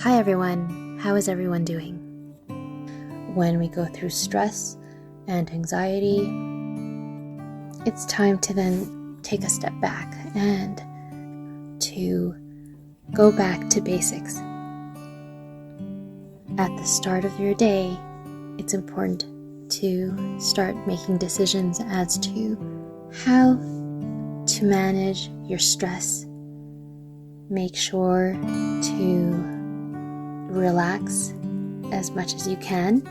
Hi everyone, how is everyone doing? When we go through stress and anxiety, it's time to then take a step back and to go back to basics. At the start of your day, it's important to start making decisions as to how to manage your stress. Make sure to relax as much as you can.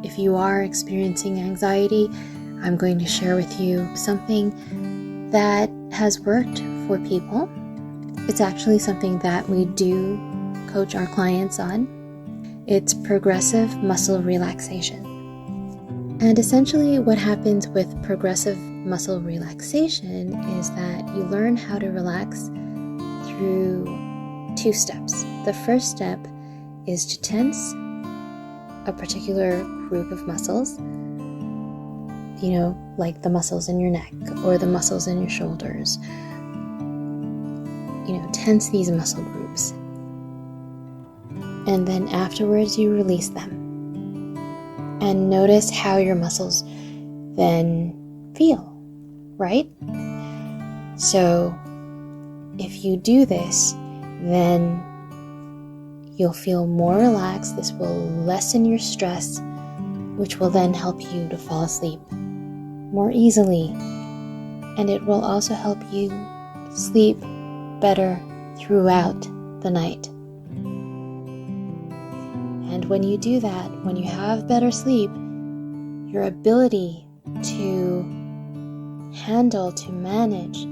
If you are experiencing anxiety, I'm going to share with you something that has worked for people. It's actually something that we do coach our clients on. It's progressive muscle relaxation. And essentially what happens with progressive muscle relaxation is that you learn how to relax through 2 steps. The first step is to tense a particular group of muscles, like the muscles in your neck or the muscles in your shoulders. Tense these muscle groups. And then afterwards you release them. And notice how your muscles then feel, right? So if you do this, then you'll feel more relaxed. This will lessen your stress, which will then help you to fall asleep more easily. And it will also help you sleep better throughout the night. And when you do that, when you have better sleep, your ability to handle, to manage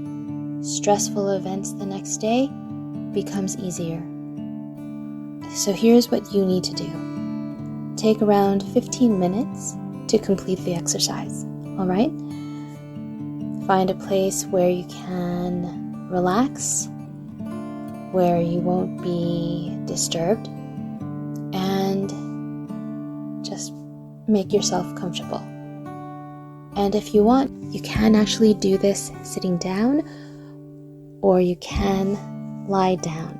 stressful events the next day becomes easier. So here's what you need to do. Take around 15 minutes to complete the exercise, all right? Find a place where you can relax, where you won't be disturbed, and just make yourself comfortable. And if you want, you can actually do this sitting down, or you can lie down.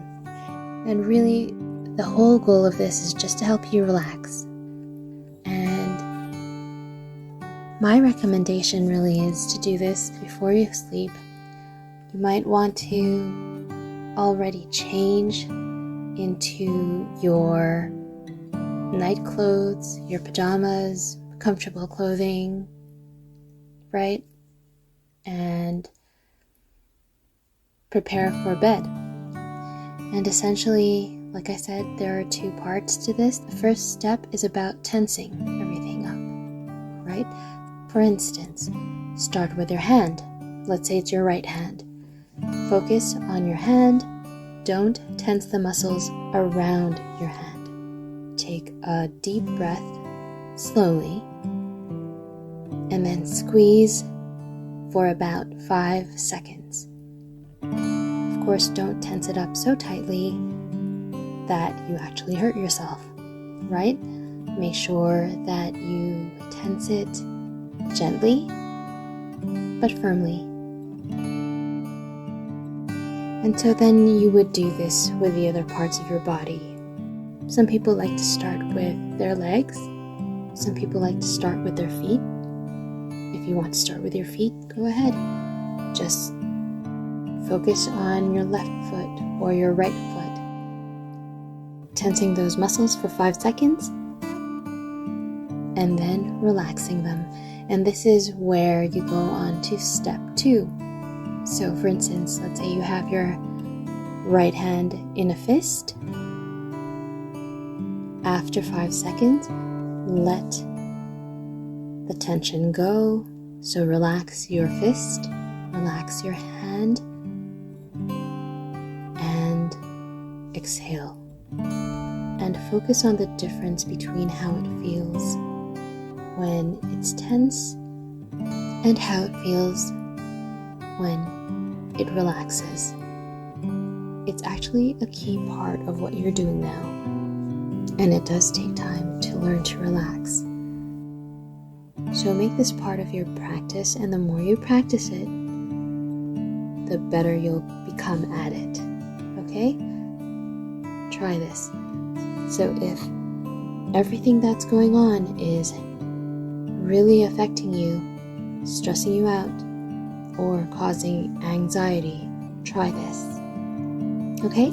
And really, the whole goal of this is just to help you relax. And my recommendation really is to do this before you sleep. You might want to already change into your night clothes, your pajamas, comfortable clothing, right? And prepare for bed. And essentially, like I said, there are 2 parts to this. The first step is about tensing everything up, right? For instance, start with your hand. Let's say it's your right hand. Focus on your hand. Don't tense the muscles around your hand. Take a deep breath slowly, and then squeeze for about 5 seconds. Of course, don't tense it up so tightly that you actually hurt yourself, right? Make sure that you tense it gently but firmly. And so then you would do this with the other parts of your body. Some people like to start with their legs. Some people like to start with their feet. If you want to start with your feet, go ahead. Just focus on your left foot or your right foot. Tensing those muscles for 5 seconds and then relaxing them. And this is where you go on to step 2. So for instance, let's say you have your right hand in a fist. After 5 seconds, let the tension go. So relax your fist, relax your hand, and exhale. And focus on the difference between how it feels when it's tense and how it feels when it relaxes. It's actually a key part of what you're doing now, and it does take time to learn to relax. So make this part of your practice, and the more you practice it, the better you'll become at it. Okay? try this. So if everything that's going on is really affecting you, stressing you out, or causing anxiety, try this. Okay?